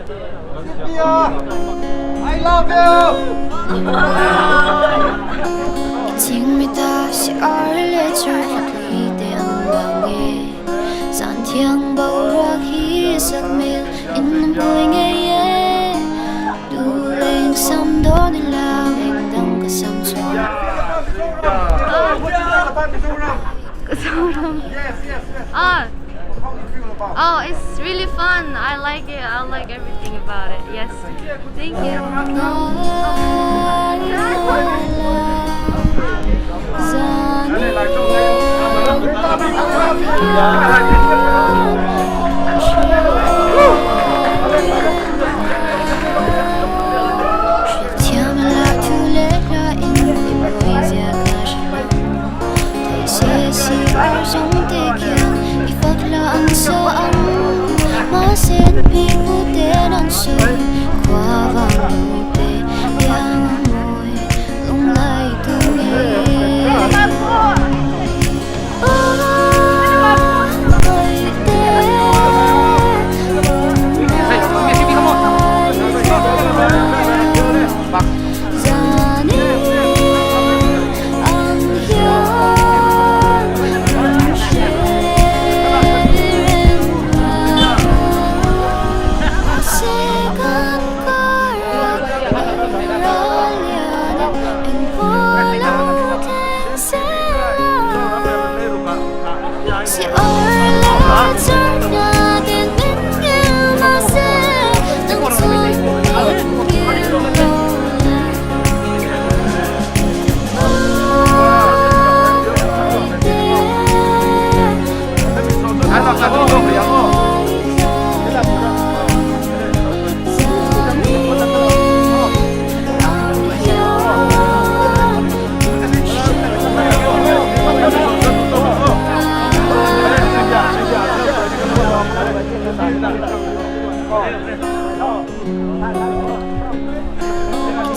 I love you. Chính mi ta sẽ ở lệ trời khi đêm lặng san thiêng bao ra khi giấc mơ in vui nghe đủ lên sắm đó nên là mình đang có sắm cho. Oh, it's really fun. I like it. I like everything about it. Yes. Thank you.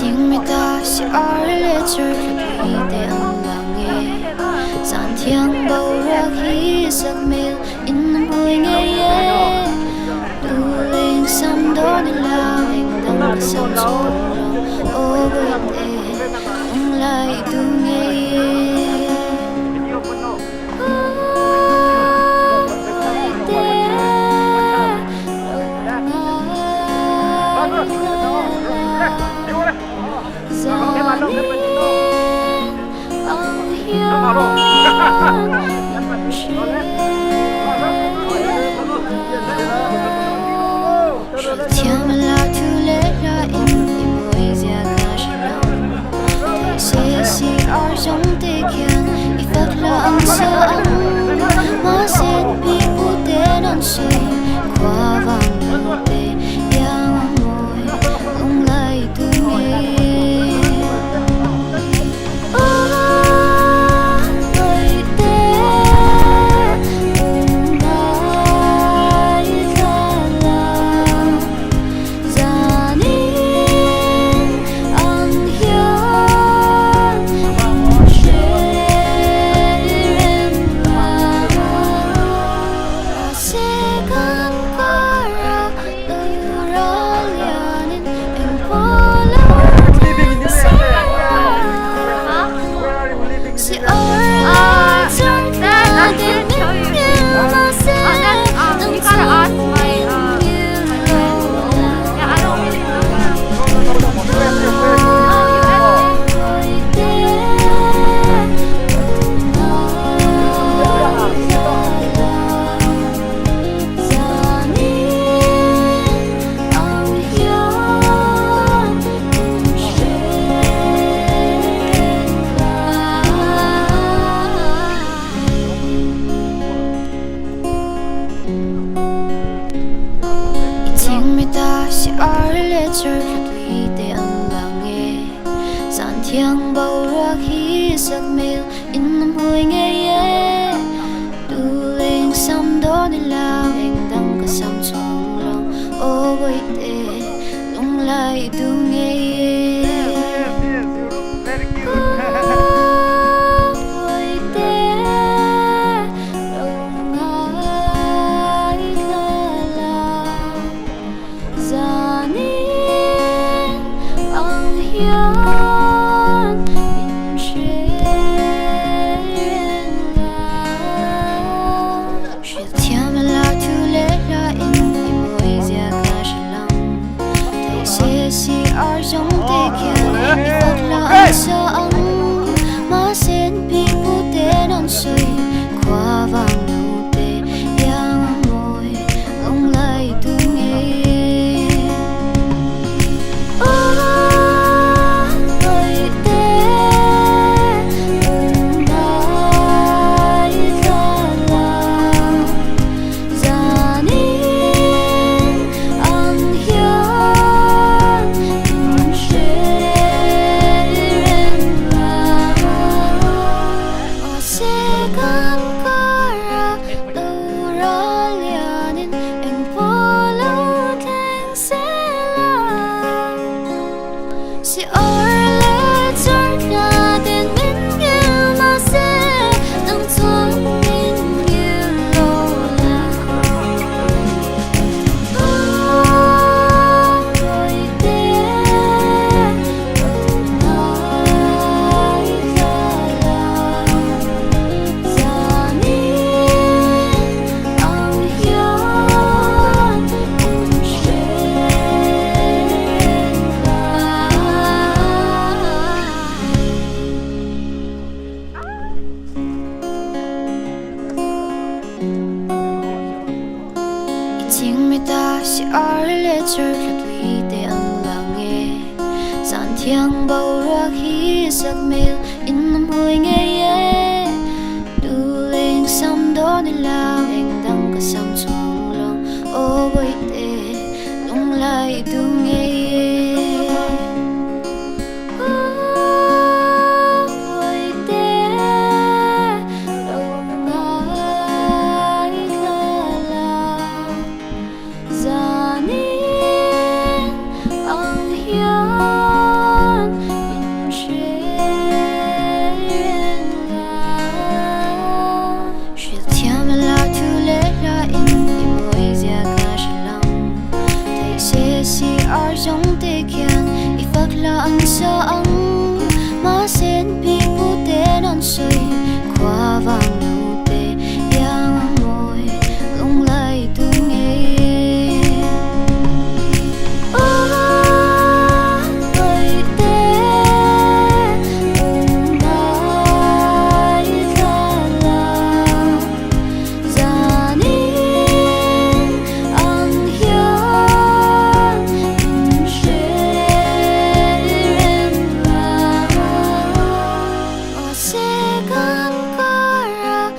Chính mi ta sẽ ở lệ trời khi đêm lặng san thiêng bao ra khi giấc mơ in vui nghe đủ lên sắm đó nên là mình đang có sắm cho. Ô vui tê không lại tu nghe. Trong tê kiên i phát là ăn sợ mà sẽ bị u tê đón suy qua vàng một tê yang ngồi không lại tu nghe. Trời khi đêm lặng san thiêng bao ra khi giấc mơ in vui nghe đủ lên sắm đó nên là mình đang có sắm trong lòng. Ô vui tê không lại tu nghe. Zanin ang hiyan in chuyện She tell me la tu le la in i môi zia ka shalang They say si ar jong te kyan i phật la ang sa ang Ma sen pi pu te non sui Qua vang nu te yang môi Ông lại tu nghe Si ở lẽ chợt là tên mình yêu mà sẽ nằm trong mình yêu lâu là rồi tên nói ra là gia nên ông hiếu cũng sẽ Tiếng mi ta si ar le chur la tui te ang la nghe San thiang bao ra khi sak mel in nam hui nghe ye Du lên sam do ni la anh đang ka sam chung long o boi te lung lai du nghe ye Ar jong te kyan i phật la ang sa ang Ma sen pi pu te non sui Qua vang nu te yang môi Lung lai tu nghe Ôi te nói ra là Gia nên ang hiếu sẽ gắn có ra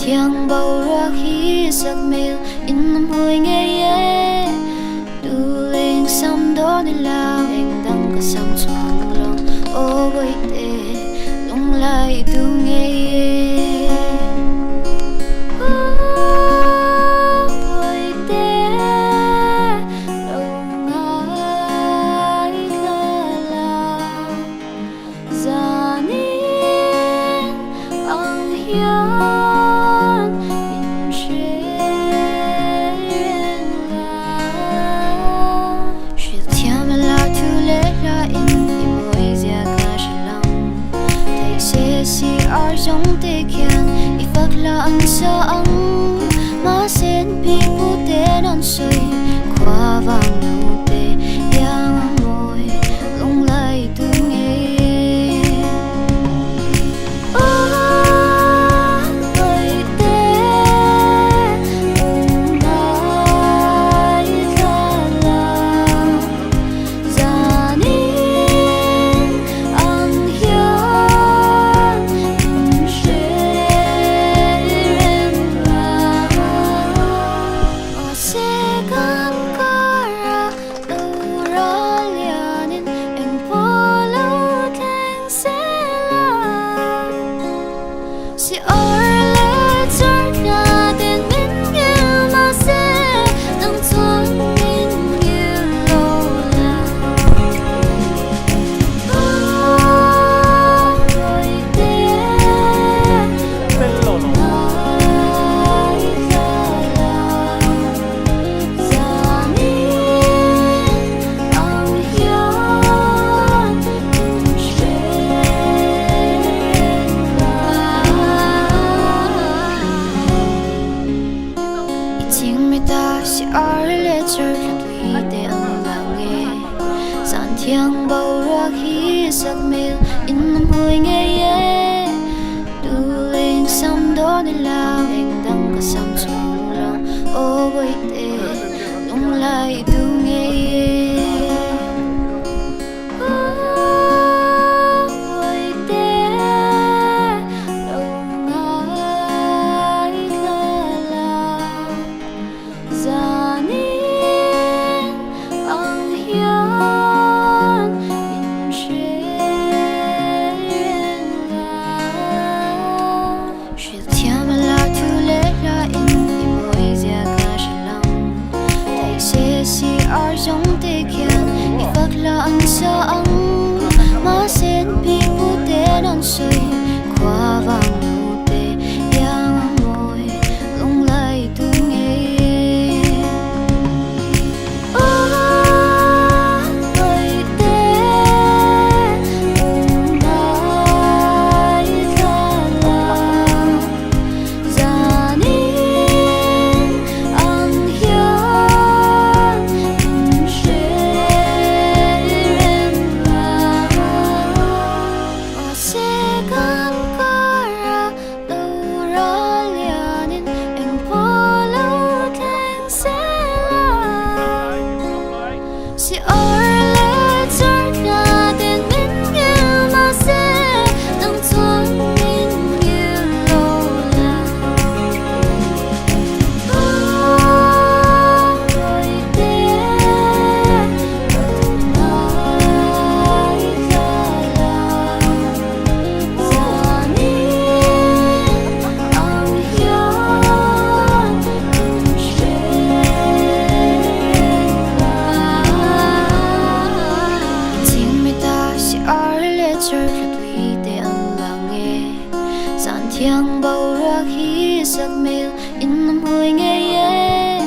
thiang bao ra khi giấc mơ in mùi nghe du lên sam đó đi lao anh đang có sam chuông lòng ô vậy tê lung lại du nghe trong tê kian i phật là ăn sa ăn mà sen pi pu te non soi qua vàng nụ tê yang môi lung lại tu nghe thiang bao ra khi giấc mơ in mùi nghe du lên sam đó đi lao anh đang có sam chuông lòng ô vậy tê lung lại du nghe trong tê kian i phật là ăn sa ăn mà sen pi pu te non soi qua vàng nụ tê yang môi lung lại tu nghe vậy tê lung lại ra là ra nên ăn hiền thiang bao ra khi giấc mơ in mùi nghe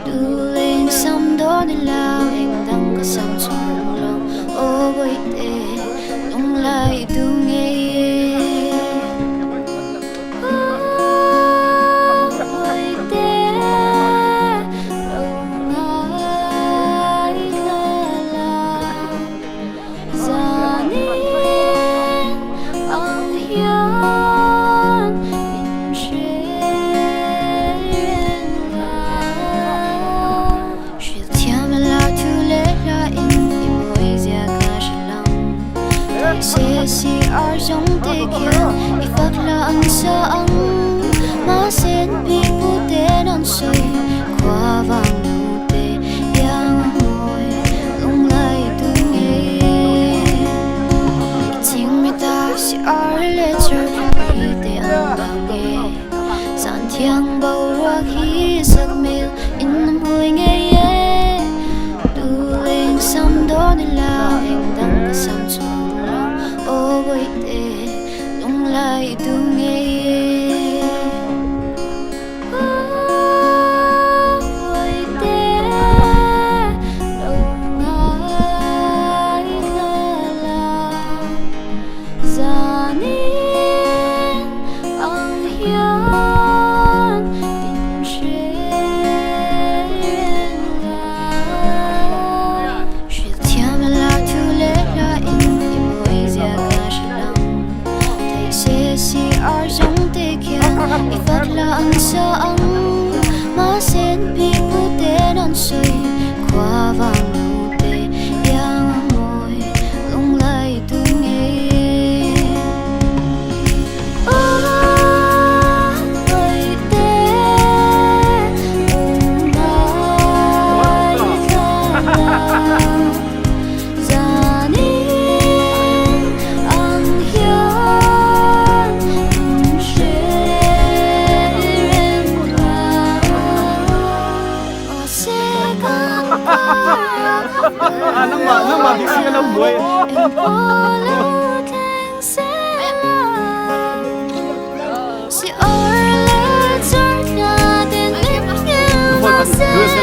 du lên sam đó đi lao anh đang có sam chuông lòng ô vậy tê lung lại tu nghe see mà xin bị phụ tên non sơi qua vàng nụ tê yang môi lung lại tu nghe chính người ta sẽ ở lệ chờ bị tê ăn bằng nghe sàn thiang bầu ra khi giấc mơ in vui nghe tu lên sắm đó nên là anh đang có sắm chuông ô với tê lung lại tu nghe Ifat la ang saang masen pi pute non soi qua vàng nụ tê yang môi lung lại tu nghe ơi tê lung lại ra ra nên ang hiền nó mà bị xưa lông muối Hãy subscribe cho kênh Ghiền Mì Gõ để không bỏ lỡ những video hấp dẫn.